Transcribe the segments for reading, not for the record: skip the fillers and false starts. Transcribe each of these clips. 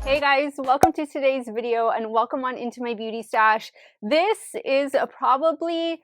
Hey guys, welcome to today's video and welcome on into my beauty stash. This is probably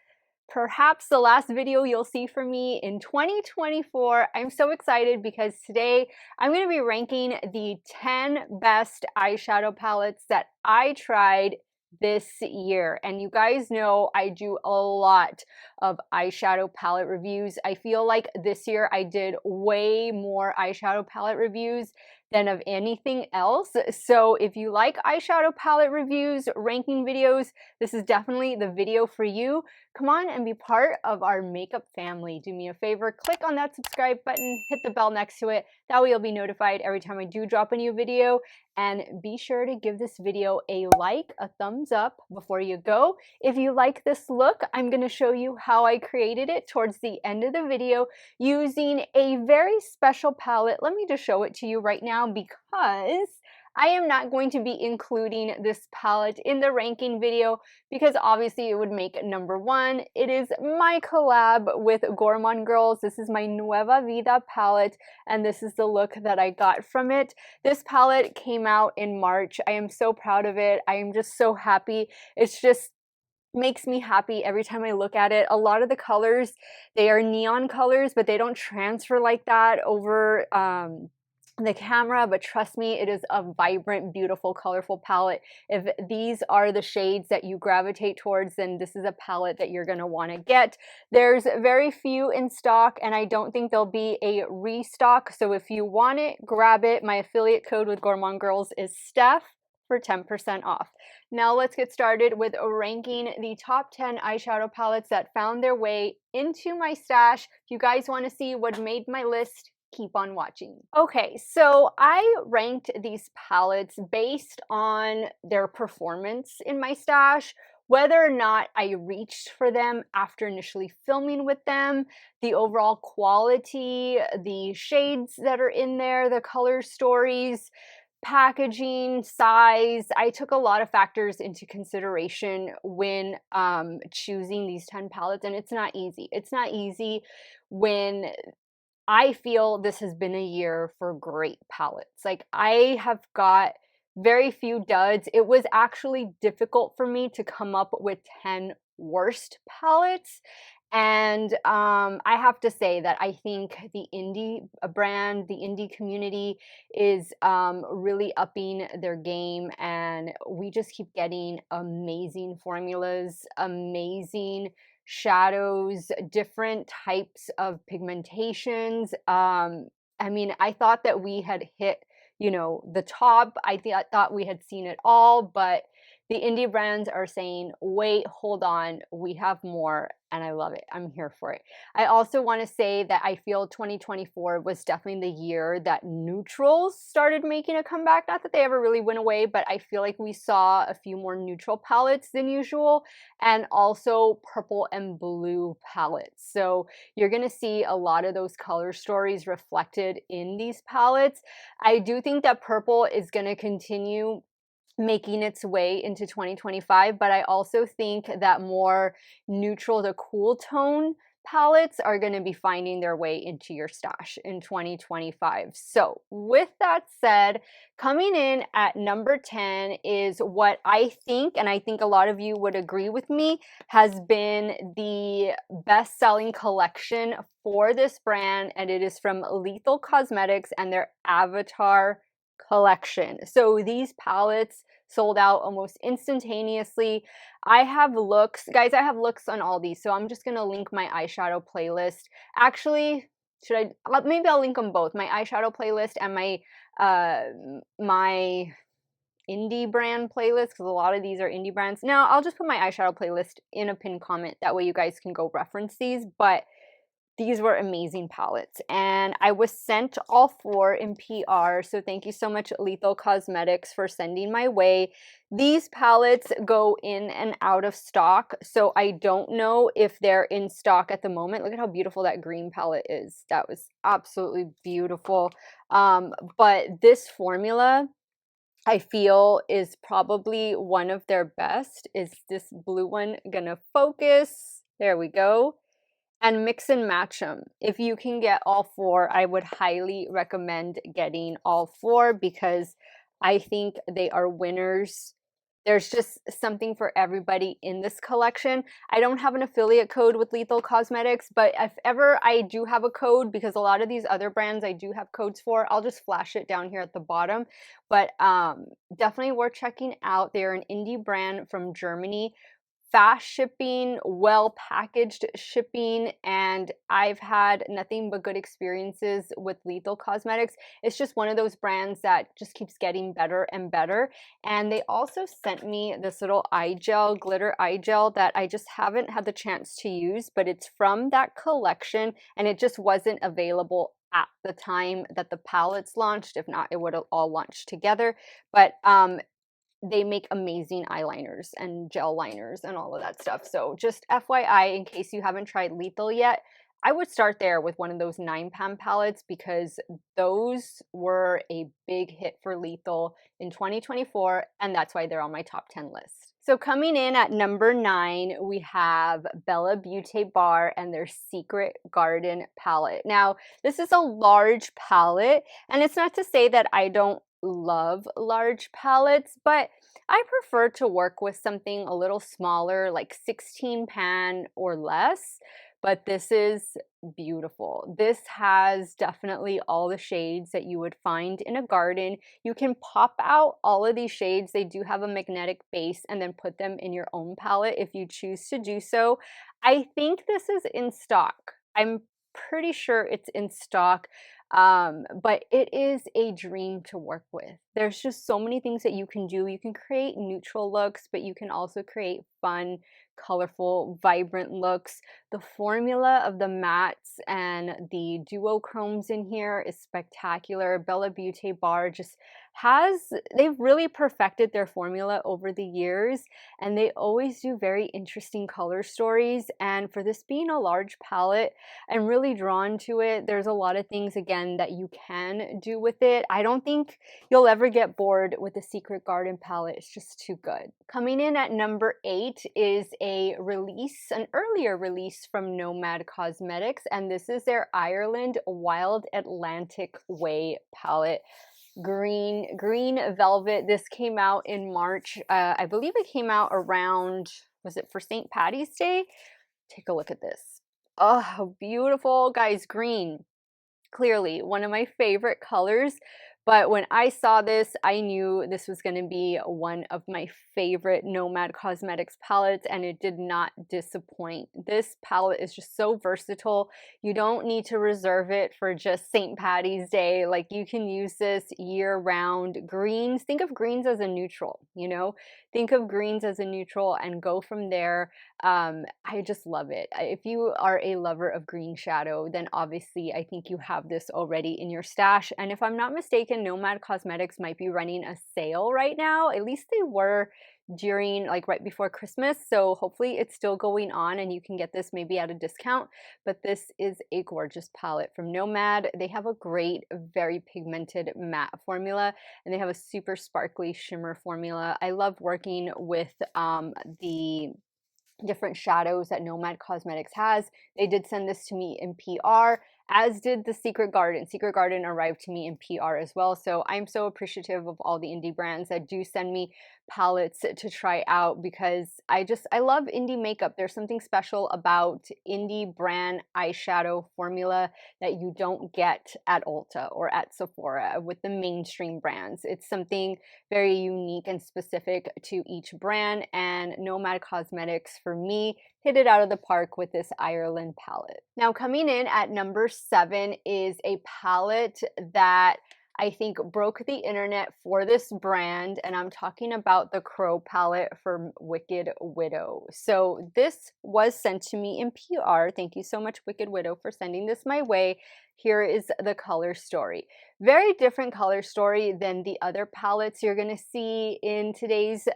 perhaps the last video you'll see from me in 2024. I'm so excited because today I'm going to be ranking the 10 best eyeshadow palettes that I tried this year. And you guys know I do a lot of eyeshadow palette reviews. I feel like this year I did way more eyeshadow palette reviews than of anything else. So if you like eyeshadow palette reviews, ranking videos, this is definitely the video for you. Come on and be part of our makeup family. Do me a favor, click on that subscribe button, hit the bell next to it. That way you'll be notified every time I do drop a new video. And be sure to give this video a like, a thumbs up before you go. If you like this look, I'm going to show you how I created it towards the end of the video using a very special palette. Let me just show it to you right now because I am not going to be including this palette in the ranking video because obviously it would make number one. It is my collab with Gourmand Girls. This is my Nueva Vida palette and this is the look that I got from it. This palette came out in March. I am so proud of it. I am just so happy. It's just makes me happy every time I look at it. A lot of the colors, they are neon colors, but they don't transfer like that over the camera, but trust me, it is a vibrant, beautiful, colorful palette. If these are the shades that you gravitate towards, then this is a palette that you're going to want to get. There's very few in stock, and I don't think there'll be a restock, so if you want it, grab it. My affiliate code with Gourmand Girls is Steff for 10% off. Now let's get started with ranking the top 10 eyeshadow palettes that found their way into my stash. If you guys want to see what made my list, keep on watching. Okay, so I ranked these palettes based on their performance in my stash, whether or not I reached for them after initially filming with them, the overall quality, the shades that are in there, the color stories, packaging, size. I took a lot of factors into consideration when choosing these 10 palettes, and it's not easy. It's not easy when I feel this has been a year for great palettes. Like, I have got very few duds. It was actually difficult for me to come up with 10 worst palettes. And I have to say that I think the indie brand, the indie community is really upping their game, and we just keep getting amazing formulas, amazing shadows, different types of pigmentations. I mean, I thought that we had hit, you know, the top. I thought we had seen it all, but the indie brands are saying, wait, hold on, we have more, and I love it. I'm here for it. I also want to say that I feel 2024 was definitely the year that neutrals started making a comeback. Not that they ever really went away, but I feel like we saw a few more neutral palettes than usual, and also purple and blue palettes. So you're going to see a lot of those color stories reflected in these palettes. I do think that purple is going to continue making its way into 2025, but I also think that more neutral to cool tone palettes are going to be finding their way into your stash in 2025. So with that said, coming in at number 10 is what I think, and I think a lot of you would agree with me, has been the best-selling collection for this brand, and it is from Lethal Cosmetics and their Avatar collection. So these palettes sold out almost instantaneously. I have looks, guys, I have looks on all these, so I'm just gonna link my eyeshadow playlist. Actually, should I, maybe I'll link them both, my eyeshadow playlist and my my indie brand playlist, because a lot of these are indie brands. Now I'll just put my eyeshadow playlist in a pinned comment, that way you guys can go reference these. But these were amazing palettes, and I was sent all four in PR, so thank you so much, Lethal Cosmetics, for sending my way. These palettes go in and out of stock, so I don't know if they're in stock at the moment. Look at how beautiful that green palette is. That was absolutely beautiful. But this formula, I feel, is probably one of their best. Is this blue one gonna focus? There we go. And mix and match them. If you can get all four, I would highly recommend getting all four because I think they are winners. There's just something for everybody in this collection. I don't have an affiliate code with Lethal Cosmetics, but if ever I do have a code, because a lot of these other brands I do have codes for, I'll just flash it down here at the bottom. But definitely worth checking out. They're an indie brand from Germany. Fast shipping, well packaged shipping, and I've had nothing but good experiences with Lethal Cosmetics. It's just one of those brands that just keeps getting better and better. And they also sent me this little eye gel, glitter eye gel, that I just haven't had the chance to use, but it's from that collection and it just wasn't available at the time that the palettes launched. If not, it would have all launched together. But they make amazing eyeliners and gel liners and all of that stuff. So just FYI, in case you haven't tried Lethal yet, I would start there with one of those 9-pan palettes, because those were a big hit for Lethal in 2024, and that's why they're on my top 10 list. So coming in at number 9, we have Bella Beaute Bar and their Secret Garden palette. Now, this is a large palette, and it's not to say that I don't love large palettes, but I prefer to work with something a little smaller, like 16 pan or less. But this is beautiful. This has definitely all the shades that you would find in a garden. You can pop out all of these shades. They do have a magnetic base, and then put them in your own palette if you choose to do so. I think this is in stock. I'm pretty sure it's in stock. But it is a dream to work with. There's just so many things that you can do. You can create neutral looks, but you can also create fun, colorful, vibrant looks. The formula of the mattes and the duochromes in here is spectacular. Bella Beaute Bar just they've really perfected their formula over the years, and they always do very interesting color stories. And for this being a large palette, I'm really drawn to it. There's a lot of things, again, that you can do with it. I don't think you'll ever get bored with the Secret Garden palette. It's just too good. Coming in at number 8 is an earlier release from Nomad Cosmetics, and this is their Ireland Wild Atlantic Way palette. Green velvet. This came out in March. I believe it came out around, was it for St. Patty's Day? Take a look at this. Oh, beautiful, guys. Green, clearly one of my favorite colors. But when I saw this, I knew this was going to be one of my favorite Nomad Cosmetics palettes, and it did not disappoint. This palette is just so versatile. You don't need to reserve it for just St. Patty's Day. Like, you can use this year round. Greens, think of greens as a neutral, think of greens as a neutral and go from there. I just love it. If you are a lover of green shadow, then obviously I think you have this already in your stash. And if I'm not mistaken, Nomad Cosmetics might be running a sale right now. At least they were during, like, right before Christmas. So hopefully it's still going on and you can get this maybe at a discount. But this is a gorgeous palette from Nomad. They have a great, very pigmented matte formula, and they have a super sparkly shimmer formula. I love working with the different shadows that Nomad Cosmetics has. They did send this to me in PR, as did the Secret Garden. Secret Garden arrived to me in PR as well. So I'm so appreciative of all the indie brands that do send me palettes to try out, because I love indie makeup. There's something special about indie brand eyeshadow formula that you don't get at Ulta or at Sephora with the mainstream brands. It's something very unique and specific to each brand, and Nomad Cosmetics, for me, hit it out of the park with this Ireland palette. Now, coming in at number 7 is a palette that I think broke the internet for this brand, and I'm talking about the Crow palette from Wicked Widow. So this was sent to me in PR. Thank you so much, Wicked Widow, for sending this my way. Here is the color story. Very different color story than the other palettes you're going to see in today's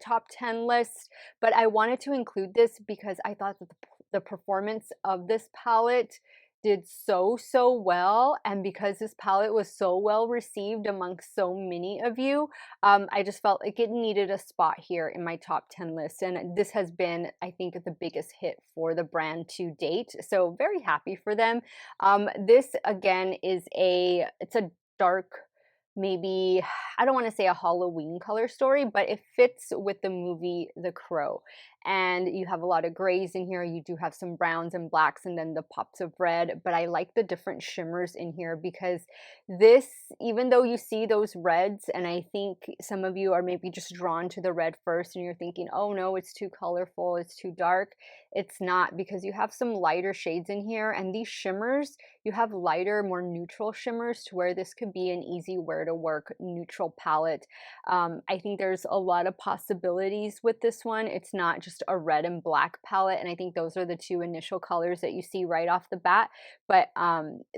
top 10 list, but I wanted to include this because I thought that the performance of this palette did so well, and because this palette was so well received amongst so many of you, I just felt like it needed a spot here in my top 10 list, and this has been, I think, the biggest hit for the brand to date, so very happy for them. This, again, it's a dark maybe, I don't want to say a Halloween color story, but it fits with the movie The Crow. And you have a lot of grays in here. You do have some browns and blacks and then the pops of red, but I like the different shimmers in here because this, even though you see those reds, and I think some of you are maybe just drawn to the red first and you're thinking, oh no, it's too colorful, it's too dark. It's not, because you have some lighter shades in here, and these shimmers, you have lighter, more neutral shimmers to where this could be an easy wear to work neutral palette. I think there's a lot of possibilities with this one. It's not just a red and black palette, and I think those are the two initial colors that you see right off the bat. But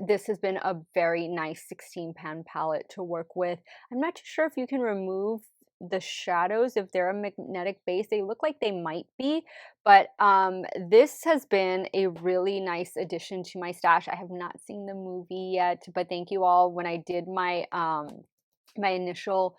this has been a very nice 16 pan palette to work with. I'm not too sure if you can remove the shadows if they're a magnetic base. They look like they might be, but this has been a really nice addition to my stash. I have not seen the movie yet, but thank you all. When I did my my initial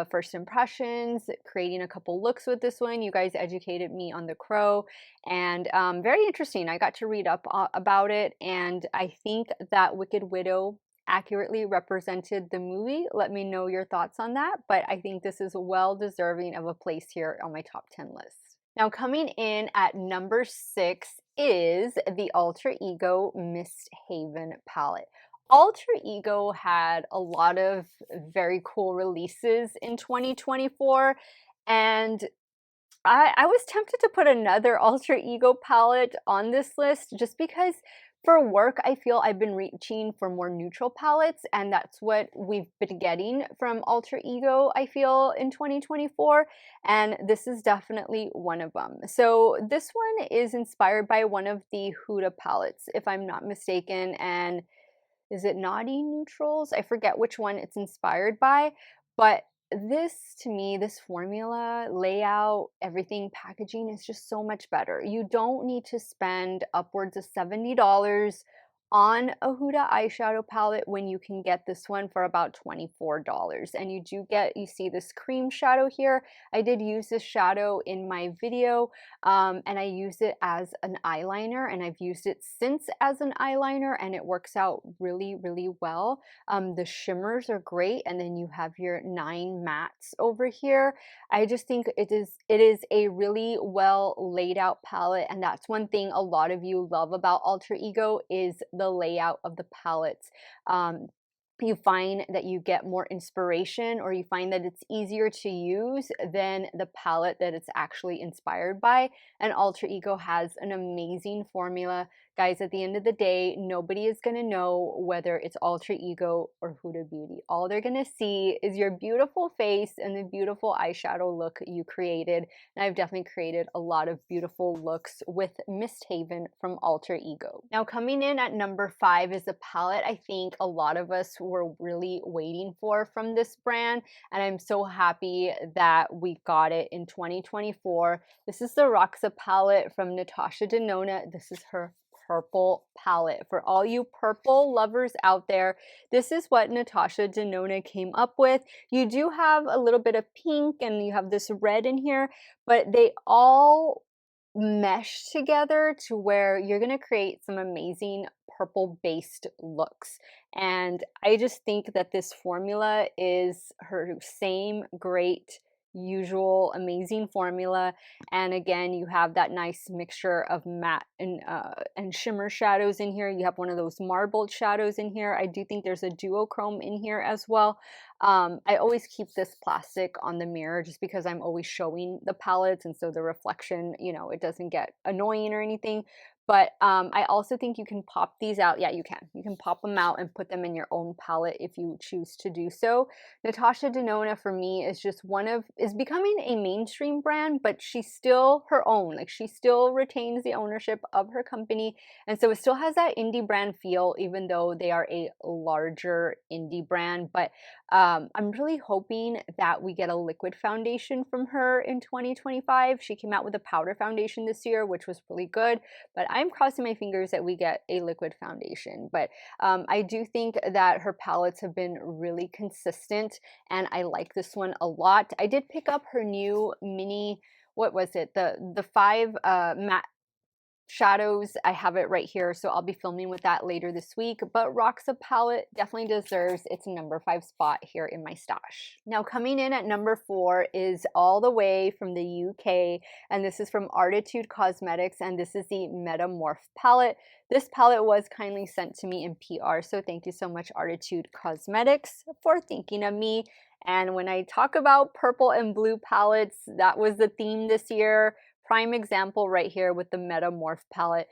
first impressions, creating a couple looks with this one, you guys educated me on The Crow, and very interesting. I got to read up about it, and I think that Wicked Widow accurately represented the movie. Let me know your thoughts on that, but I think this is well deserving of a place here on my top 10 list. Now, coming in at number 6 is the Alter Ego Misthaven palette. Alter Ego had a lot of very cool releases in 2024, and I was tempted to put another Alter Ego palette on this list just because for work, I feel I've been reaching for more neutral palettes, and that's what we've been getting from Alter Ego, I feel, in 2024, and this is definitely one of them. So this one is inspired by one of the Huda palettes, if I'm not mistaken, and is it Naughty Neutrals? I forget which one it's inspired by, but this, to me, this formula, layout, everything, packaging is just so much better. You don't need to spend upwards of $70 on a Huda eyeshadow palette when you can get this one for about $24. And you do get, you see this cream shadow here. I did use this shadow in my video, and I use it as an eyeliner, and I've used it since as an eyeliner, and it works out really, really well. The shimmers are great, and then you have your 9 mattes over here. I just think it is a really well laid out palette, and that's one thing a lot of you love about Alter Ego is the layout of the palettes. You find that you get more inspiration, or you find that it's easier to use than the palette that it's actually inspired by. And Alter Ego has an amazing formula. Guys, at the end of the day, nobody is going to know whether it's Alter Ego or Huda Beauty. All they're going to see is your beautiful face and the beautiful eyeshadow look you created. And I've definitely created a lot of beautiful looks with Misthaven from Alter Ego. Now, coming in at number 5 is a palette I think a lot of us were really waiting for from this brand, and I'm so happy that we got it in 2024. This is the Roxa palette from Natasha Denona. This is her purple palette. For all you purple lovers out there, this is what Natasha Denona came up with. You do have a little bit of pink and you have this red in here, but they all mesh together to where you're going to create some amazing purple based looks. And I just think that this formula is her same great usual amazing formula. And again, you have that nice mixture of matte and shimmer shadows in here. You have one of those marbled shadows in here. I do think there's a duochrome in here as well. I always keep this plastic on the mirror just because I'm always showing the palettes, and so the reflection, you know, it doesn't get annoying or anything. But I also think you can pop these out. Yeah, you can. You can pop them out and put them in your own palette if you choose to do so. Natasha Denona for me is just is becoming a mainstream brand, but she's still her own. Like, she still retains the ownership of her company. And so it still has that indie brand feel, even though they are a larger indie brand. But I'm really hoping that we get a liquid foundation from her in 2025. She came out with a powder foundation this year, which was really good, but I'm crossing my fingers that we get a liquid foundation. But I do think that her palettes have been really consistent, and I like this one a lot. I did pick up her new mini, what was it? The 5 matte shadows, I have it right here, so I'll be filming with that later this week, but Roxa palette definitely deserves its number 5 spot here in my stash. Now coming in at number 4 is all the way from the UK, and this is from Artitude Cosmetics, and this is the Metamorph palette. This palette was kindly sent to me in PR, so thank you so much Artitude Cosmetics for thinking of me. And when I talk about purple and blue palettes, that was the theme this year. Prime example right here with the Metamorph palette.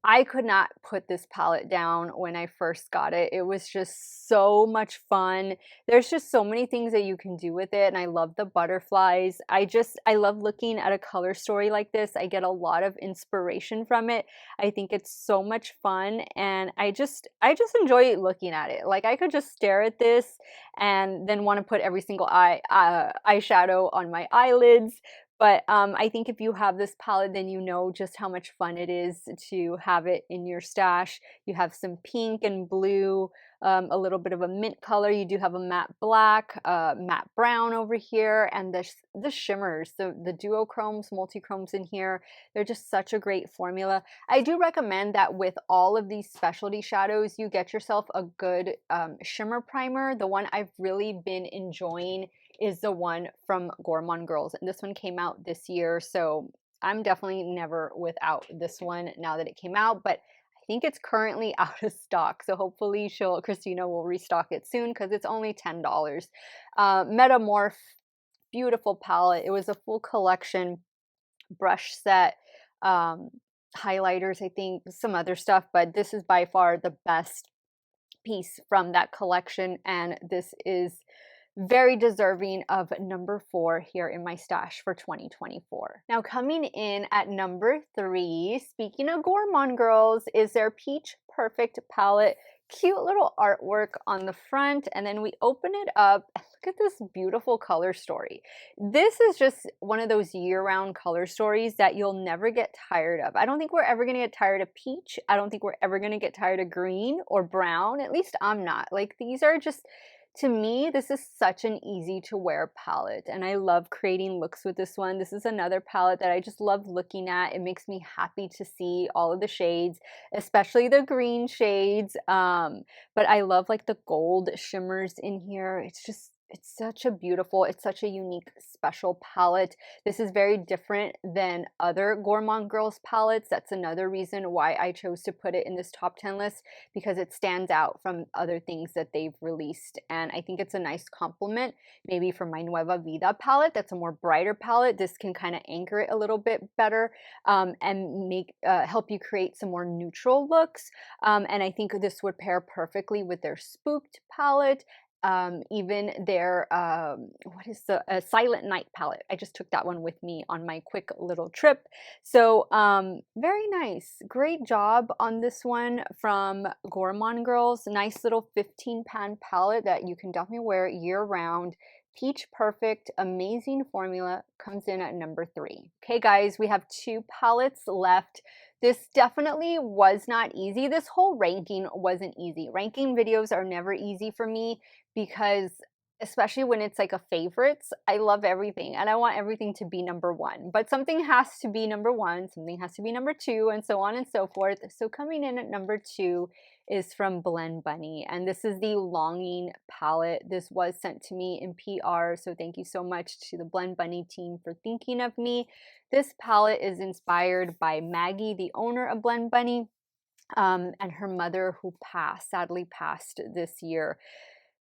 I could not put this palette down when I first got it. It was just so much fun. There's just so many things that you can do with it, and I love the butterflies. I love looking at a color story like this. I get a lot of inspiration from it. I think it's so much fun, and I just enjoy looking at it. Like I could just stare at this and then want to put every single eyeshadow on my eyelids. But I think if you have this palette, then you know just how much fun it is to have it in your stash. You have some pink and blue, a little bit of a mint color. You do have a matte black, matte brown over here, and the shimmers, the duochromes, multichromes in here. They're just such a great formula. I do recommend that with all of these specialty shadows, you get yourself a good shimmer primer. The one I've really been enjoying is the one from Gourmand Girls, and this one came out this year, so I'm definitely never without this one now that it came out, but I think it's currently out of stock, so hopefully Christina will restock it soon because it's only $10. Metamorph, beautiful palette. It was a full collection, brush set, highlighters, I think, some other stuff, but this is by far the best piece from that collection, and this is very deserving of number 4 here in my stash for 2024. Now coming in at number 3, speaking of Gourmand Girls, is their Peach Perfect palette. Cute little artwork on the front, and then we open it up and look at this beautiful color story. This is just one of those year-round color stories that you'll never get tired of. I don't think we're ever going to get tired of peach. I don't think we're ever going to get tired of green or brown. At least I'm not. Like, these are just, to me, this is such an easy to wear palette, and I love creating looks with this one. This is another palette that I just love looking at. It makes me happy to see all of the shades, especially the green shades. But I love like the gold shimmers in here. It's such a beautiful, it's such a unique, special palette. This is very different than other Gourmand Girls palettes. That's another reason why I chose to put it in this top 10 list, because it stands out from other things that they've released. And I think it's a nice complement, maybe for my Nueva Vida palette. That's a more brighter palette. This can kind of anchor it a little bit better, and help you create some more neutral looks. And I think this would pair perfectly with their Spooked palette, even their what is the Silent Night palette. I just took that one with me on my quick little trip. So very nice, great job on this one from Gourmand Girls. Nice little 15-pan palette that you can definitely wear year round. Peach Perfect, amazing formula, comes in at number 3. Okay guys, we have 2 palettes left. This definitely was not easy. This whole ranking wasn't easy. Ranking videos are never easy for me, because especially when it's like a favorites, I love everything and I want everything to be number 1. But something has to be number 1, something has to be number 2, and so on and so forth. So coming in at number 2 is from Blend Bunny, and this is the Longing palette. This was sent to me in PR, so thank you so much to the Blend Bunny team for thinking of me. This palette is inspired by Maggie, the owner of Blend Bunny, and her mother, who sadly passed this year.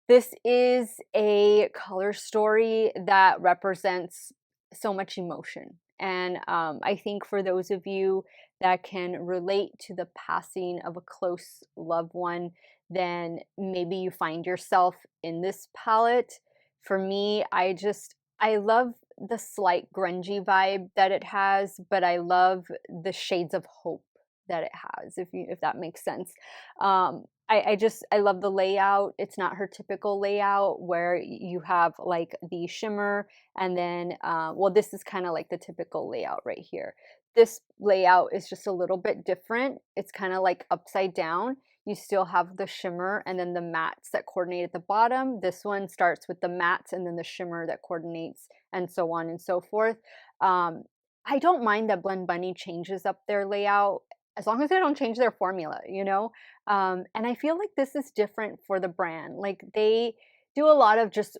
This is a color story that represents so much emotion. And I think for those of you that can relate to the passing of a close loved one, then maybe you find yourself in this palette. For me, I love the slight grungy vibe that it has, but I love the shades of hope that it has, if that makes sense. I love the layout. It's not her typical layout where you have like the shimmer and then, well, this is kind of like the typical layout right here. This layout is just a little bit different. It's kind of like upside down. You still have the shimmer and then the mattes that coordinate at the bottom. This one starts with the mattes and then the shimmer that coordinates, and so on and so forth. I don't mind that Blend Bunny changes up their layout as long as they don't change their formula, you know? And I feel like this is different for the brand. Like they do a lot of just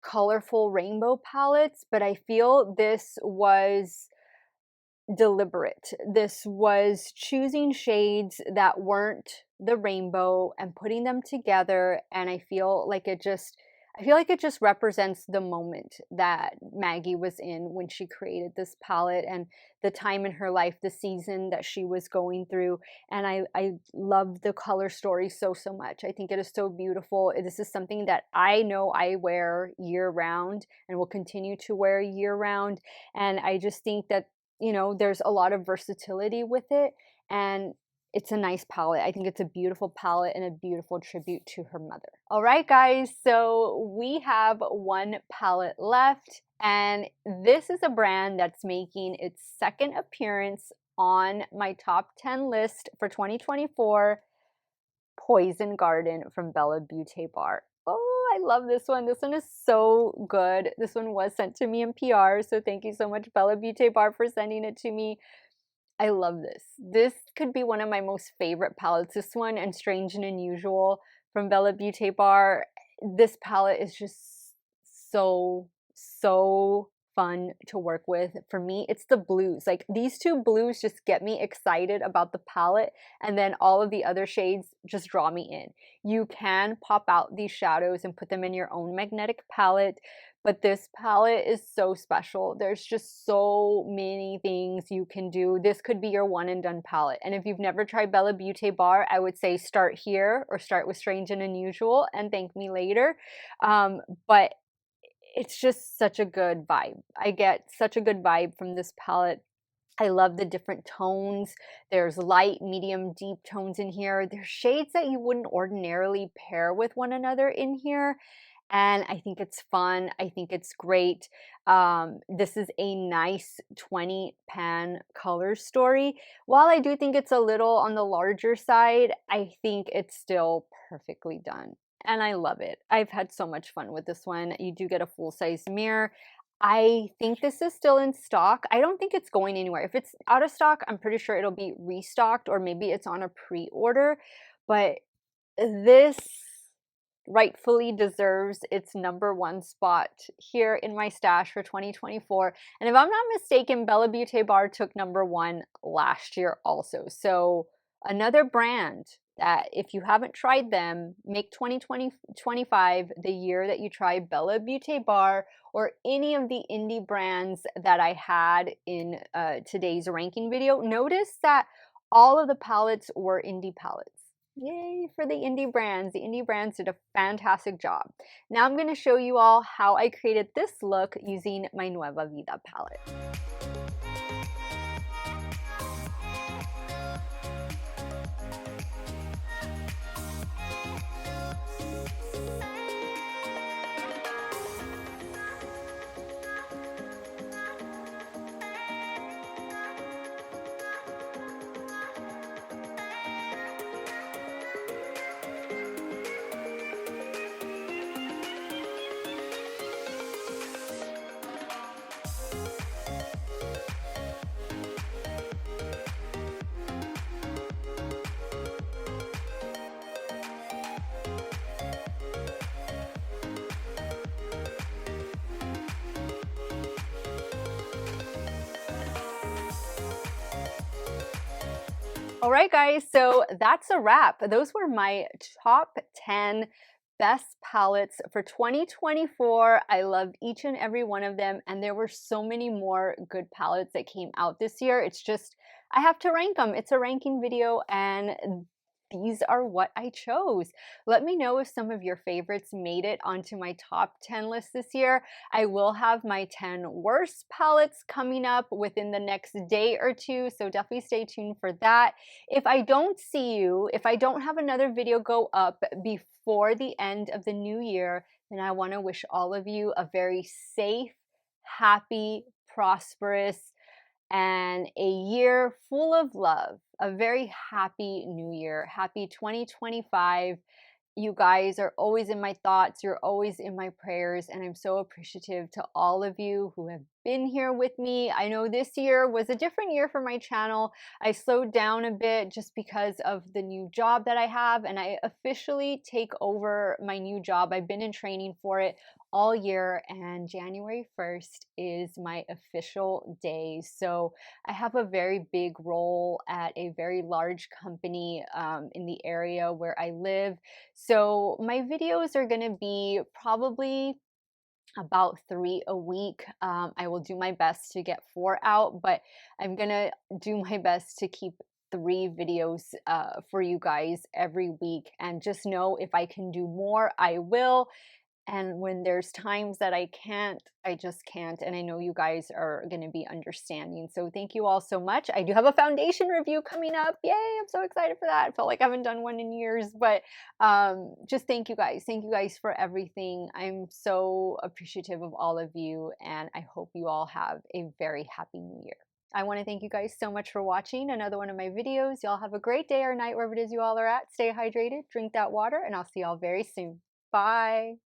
colorful rainbow palettes, but I feel this was deliberate. This was choosing shades that weren't the rainbow and putting them together, and I feel like it just represents the moment that Maggie was in when she created this palette and the time in her life, the season that she was going through. And I love the color story so much. I think it is so beautiful. This is something that I know I wear year round and will continue to wear year round. And I just think that, you know, there's a lot of versatility with it, and it's a nice palette. I think it's a beautiful palette and a beautiful tribute to her mother. All right, guys, so we have one palette left, and this is a brand that's making its second appearance on my top 10 list for 2024, Poison Garden from Bella Beaute Bar. Oh, I love this one. This one is so good. This one was sent to me in PR, so thank you so much, Bella Beaute Bar, for sending it to me. I love this. This could be one of my most favorite palettes. This one and Strange and Unusual from Bella Beaute Bar. This palette is just so fun to work with. For me, it's the blues. Like these two blues just get me excited about the palette, and then all of the other shades just draw me in. You can pop out these shadows and put them in your own magnetic palette, but this palette is so special. There's just so many things you can do. This could be your one and done palette. And if you've never tried Bella Beaute Bar, I would say start here or start with Strange and Unusual and thank me later. But it's just such a good vibe. I get such a good vibe from this palette. I love the different tones. There's light, medium, deep tones in here. There's shades that you wouldn't ordinarily pair with one another in here. And I think it's fun. I think it's great. This is a nice 20 pan color story. While I do think it's a little on the larger side, I think it's still perfectly done. And I love it. I've had so much fun with this one. You do get a full-size mirror. I think this is still in stock. I don't think it's going anywhere. If it's out of stock, I'm pretty sure it'll be restocked, or maybe it's on a pre-order. But this rightfully deserves its #1 spot here in my stash for 2024. And if I'm not mistaken, Bella Beaute Bar took #1 last year also. So another brand that if you haven't tried them, make 2025 the year that you try Bella Beaute Bar or any of the indie brands that I had in today's ranking video. Notice that all of the palettes were indie palettes. Yay for the indie brands. The indie brands did a fantastic job. Now I'm going to show you all how I created this look using my Nueva Vida palette. All right, guys, so that's a wrap. Those were my top 10 best palettes for 2024. I loved each and every one of them, and there were so many more good palettes that came out this year. It's just, I have to rank them. It's a ranking video, and these are what I chose. Let me know if some of your favorites made it onto my top 10 list this year. I will have my 10 worst palettes coming up within the next day or two, so definitely stay tuned for that. If I don't see you, if I don't have another video go up before the end of the new year, then I want to wish all of you a very safe, happy, prosperous, and a year full of love. A very happy new year. Happy 2025. You guys are always in my thoughts. You're always in my prayers. And I'm so appreciative to all of you who have been here with me. I know this year was a different year for my channel. I slowed down a bit just because of the new job that I have, and I officially take over my new job. I've been in training for it all year, and January 1st is my official day. So I have a very big role at a very large company in the area where I live. So my videos are going to be probably about 3 a week. I will do my best to get 4 out, but I'm gonna do my best to keep 3 videos for you guys every week. And just know if I can do more, I will. And when there's times that I can't, I just can't. And I know you guys are going to be understanding. So thank you all so much. I do have a foundation review coming up. Yay, I'm so excited for that. I felt like I haven't done one in years, but just thank you guys. Thank you guys for everything. I'm so appreciative of all of you. And I hope you all have a very happy new year. I want to thank you guys so much for watching another one of my videos. Y'all have a great day or night wherever it is you all are at. Stay hydrated, drink that water, and I'll see y'all very soon. Bye.